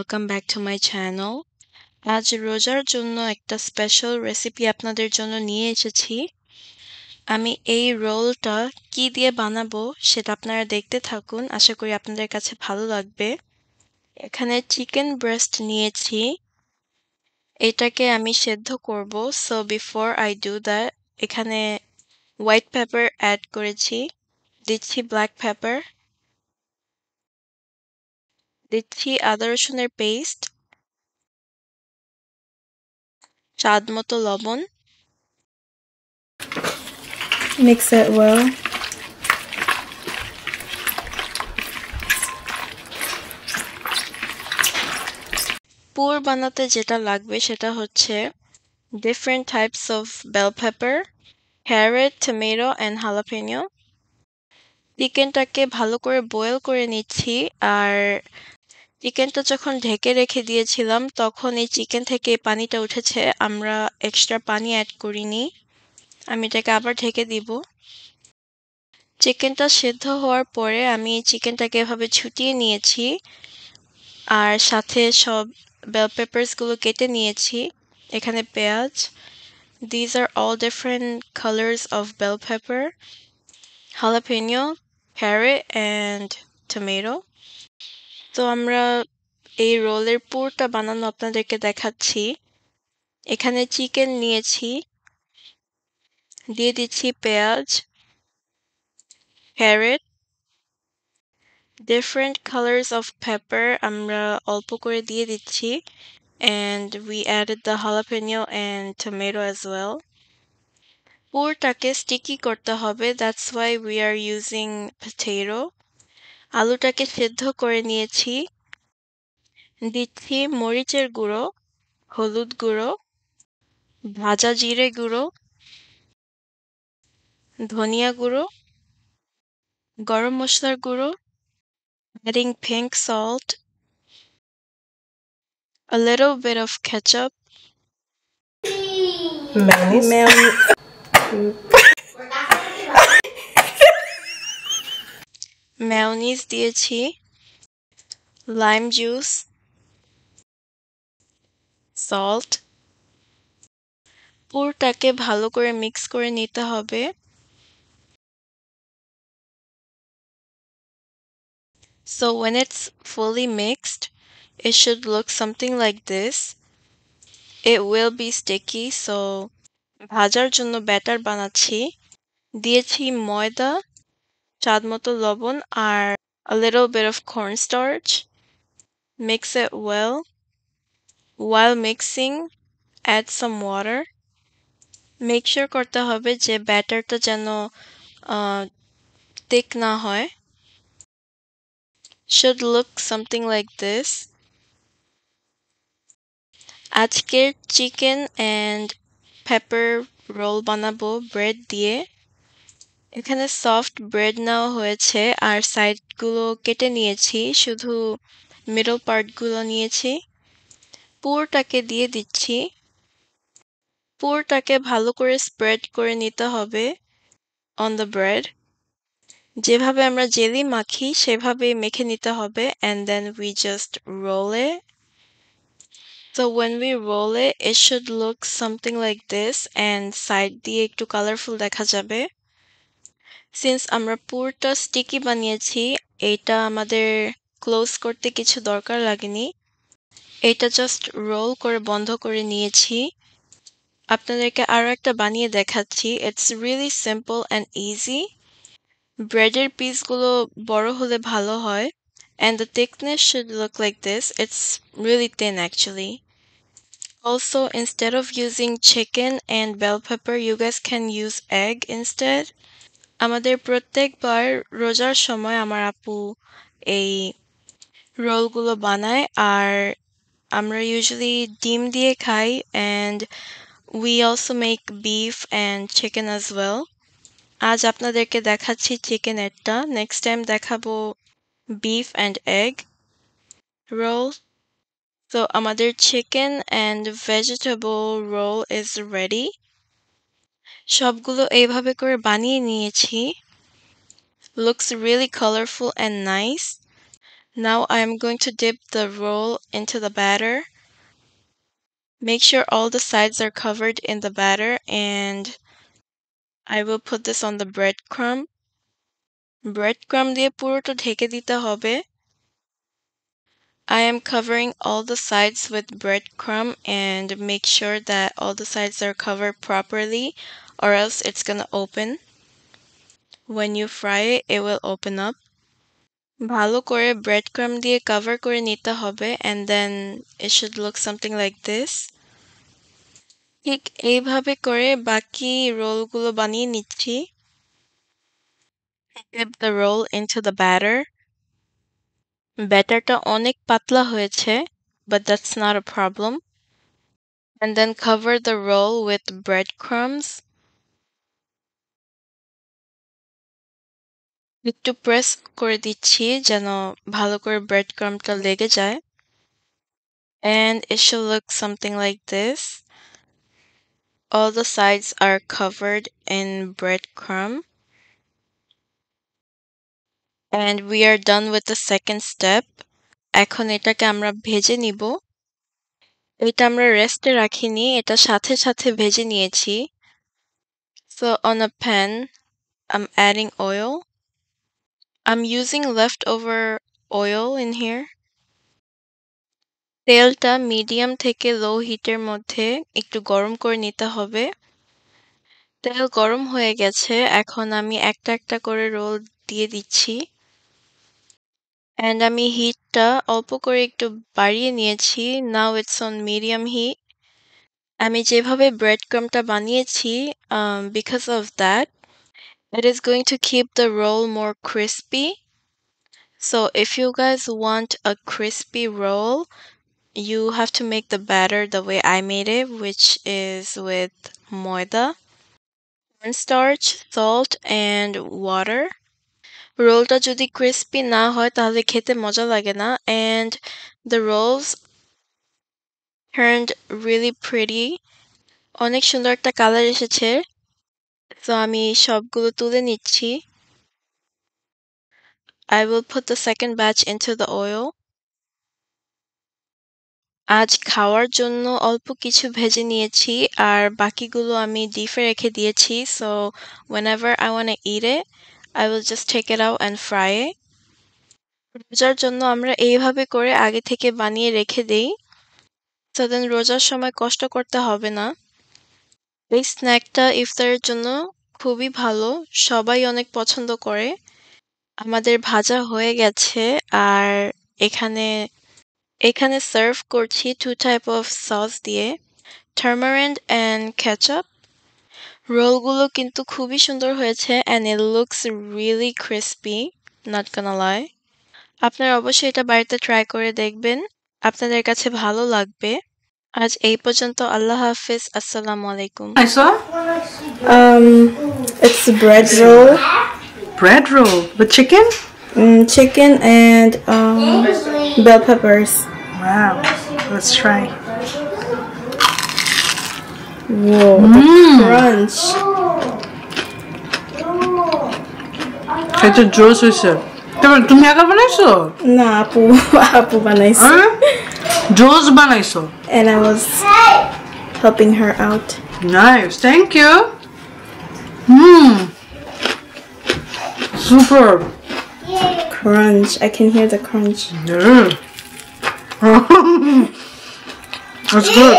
Welcome back to my channel. আজ রোজার জন্য একটা স্পেশাল রেসিপি আপনাদের জন্য নিয়ে এসেছি। আমি এই রোলটা কি দিয়ে বানাবো সেটা আপনারা দেখতে থাকুন। আশা করি আপনাদের কাছে ভালো লাগবে। এখানে চিকেন ব্রেস্ট নিয়েছি। এটাকে আমি সেদ্ধ করব। So before I do that, এখানে হোয়াইট পেপার অ্যাড করেছি। দিচ্ছি ব্ল্যাক পেপার। দিচ্ছি আদা রসুনের পেস্ট। স্বাদ মতো লবণ। Mix it well. পুর বানাতে যেটা লাগবে সেটা হচ্ছে different types of bell pepper, carrot, tomato and jalapeno. চিকেনটাকে ভালো করে বয়েল করে নিচ্ছি। আর চিকেনটা যখন ঢেকে রেখে দিয়েছিলাম তখন এই চিকেন থেকে পানিটা উঠেছে, আমরা এক্সট্রা পানি অ্যাড করিনি। আমি এটাকে আবার ঢেকে দিব। চিকেনটা সেদ্ধ হওয়ার পরে আমি চিকেনটাকে এভাবে ছুটিয়ে নিয়েছি আর সাথে সব বেল পেপারসগুলো কেটে নিয়েছি। এখানে পেঁয়াজ। These are all different colors of bell pepper, jalapeno, carrot and tomato. তো আমরা এই রোলের পুরটা বানানো আপনাদেরকে দেখাচ্ছি। এখানে চিকেন নিয়েছি, দিয়ে দিচ্ছি পেঁয়াজ, carrot, different colors of pepper আমরা অল্প করে দিয়ে দিচ্ছি, and we added the jalapeno and tomato as well. পুরটাকে স্টিকি করতে হবে, that's why we are using potato. আলুটাকে সেদ্ধ করে নিয়েছি। দিচ্ছি মরিচের গুঁড়ো, হলুদ গুঁড়ো, ভাজা জিরে গুঁড়ো, ধনিয়া গুঁড়ো, গরম মশলার গুঁড়ো, adding pink salt, a little bit of ketchup, mayonnaise দিয়েছি, lime juice, salt. পুরটাকে ভালো করে মিক্স করে নিতে হবে। So when it's fully mixed, it should look something like this. It will be sticky, so ভাজার জন্য ব্যাটার বানাচ্ছি। দিয়েছি ময়দা, স্বাদ মতো লবণ আর a little bit of cornstarch. Mix it well. While mixing, add some water. Make sure করতে হবে যে ব্যাটারটা যেন thick না হয়। Should look something like this. আজকের চিকেন and pepper roll বানাবো ব্রেড দিয়ে। এখানে সফট ব্রেড নেওয়া হয়েছে আর সাইডগুলো কেটে নিয়েছি, শুধু মিডল পার্টগুলো নিয়েছি। পুরটাকে দিয়ে দিচ্ছি। পুরটাকে ভালো করে স্প্রেড করে নিতে হবে on the bread. যেভাবে আমরা জেলি মাখি সেভাবে মেখে নিতে হবে, and then we just roll it. So when we roll it, it should look something like this and side দিয়ে একটু কালারফুল দেখা যাবে। Since আমরা পুরটা স্টিকি বানিয়েছি, এটা আমাদের ক্লোজ করতে কিছু দরকার লাগেনি। এটা জাস্ট রোল করে বন্ধ করে নিয়েছি। আপনাদেরকে আরো একটা বানিয়ে দেখাচ্ছি। It's really simple and easy. ব্রেডের পিসগুলো বড় হলে ভালো হয়, and the thickness should look like this. It's really thin actually. Also, instead of using chicken and bell pepper, you guys can use egg instead. আমাদের প্রত্যেকবার রোজার সময় আমার আপু এই রোলগুলো বানায় আর আমরা ইউজুয়ালি ডিম দিয়ে খাই, and we also make beef and chicken as well. আজ আপনাদেরকে দেখাচ্ছি চিকেনেরটা, নেক্সট টাইম দেখাবো beef and egg roll. তো আমাদের chicken and vegetable roll is ready. সবগুলো এইভাবে করে বানিয়ে নিয়েছি. Looks really colorful and nice. Now I am going to dip the roll into the batter. Make sure all the sides are covered in the batter, and I will put this on the breadcrumb. Breadcrumb দিয়ে পুরোটা ঢেকে দিতে হবে. I am covering all the sides with breadcrumb and make sure that all the sides are covered properly or else it's gonna open. When you fry it, it will open up. ভালো করে breadcrumb দিয়ে cover করে নিতে হবে and then it should look something like this. ঠিক এইভাবে করে বাকি রোলগুলো বানিয়ে নিচ্ছি. Dip the roll into the batter. ব্যাটারটা অনেক পাতলা হয়েছে, but that's not a problem. And then cover the roll with breadcrumbs. একটু প্রেস করে দিচ্ছি যেন ভালো করে breadcrumbটা লেগে যায়. And it should look something like this. All the sides are covered in breadcrumb. And we are done with the second step. এখন এটাকে আমরা ভেজে নিব. এটা আমরা রেস্টে রাখিনি, এটা সাথে সাথে ভেজে নিয়েছি. So on a pan, I'm adding oil. I'm using leftover oil in here. তেলটা মিডিয়াম থেকে লো হিটের মধ্যে একটু গরম করে নিতে হবে. তেল গরম হয়ে গেছে, এখন আমি একটা একটা করে রোল দিয়ে দিচ্ছি. And আমি হিটটা অল্প করে একটু বাড়িয়ে নিয়েছি. Now it's on medium heat. আমি যেভাবে breadcrumbটা বানিয়েছি, because of that, it is going to keep the roll more crispy. So if you guys want a crispy roll, you have to make the batter the way I made it, which is with moida, cornstarch, salt, and water. রোলটা যদি crispy না হয় তাহলে খেতে মজা লাগে না, and the rolls turned really pretty. অনেক সুন্দর একটা কালার এসেছে. So আমি সবগুলো তুলে নিচ্ছি. I will put the second batch into the oil. আজ খাওয়ার জন্য অল্প কিছু ভেজে নিয়েছি আর বাকিগুলো আমি ডিপে রেখে দিয়েছি. So whenever I want to eat it, I will just take it out and fry it. রোজার জন্য আমরা এইভাবে করে আগে থেকে বানিয়ে রেখে দেই. So then রোজার সময় কষ্ট করতে হবে না. এই স্ন্যাকটা ইফতারের জন্য খুবই ভালো, সবাই অনেক পছন্দ করে. আমাদের ভাজা হয়ে গেছে আর এখানে সার্ভ করছি 2 type of sauce দিয়ে, tamarind and ketchup. রোলগুলো কিন্তু খুবই সুন্দর হয়েছে and it looks really crispy, not gonna lie. আপনারা অবশ্যই এটা বাড়িতে ট্রাই করে দেখবেন, আপনাদের কাছে ভালো লাগবে. আজ এই পর্যন্ত. আল্লাহ হাফেজ. আসসালামু আলাইকুম. It's bread roll. Bread roll with chicken? Chicken and bell peppers. Wow. Let's try. Whoa, the crunch. It's a juicy soup. তুমি একা বানাইছো? না, আপু বানাইছে. জোস বানাইছো? And I was helping her out. Nice, thank you. Super. Crunch. I can hear the crunch. Yeah. That's good.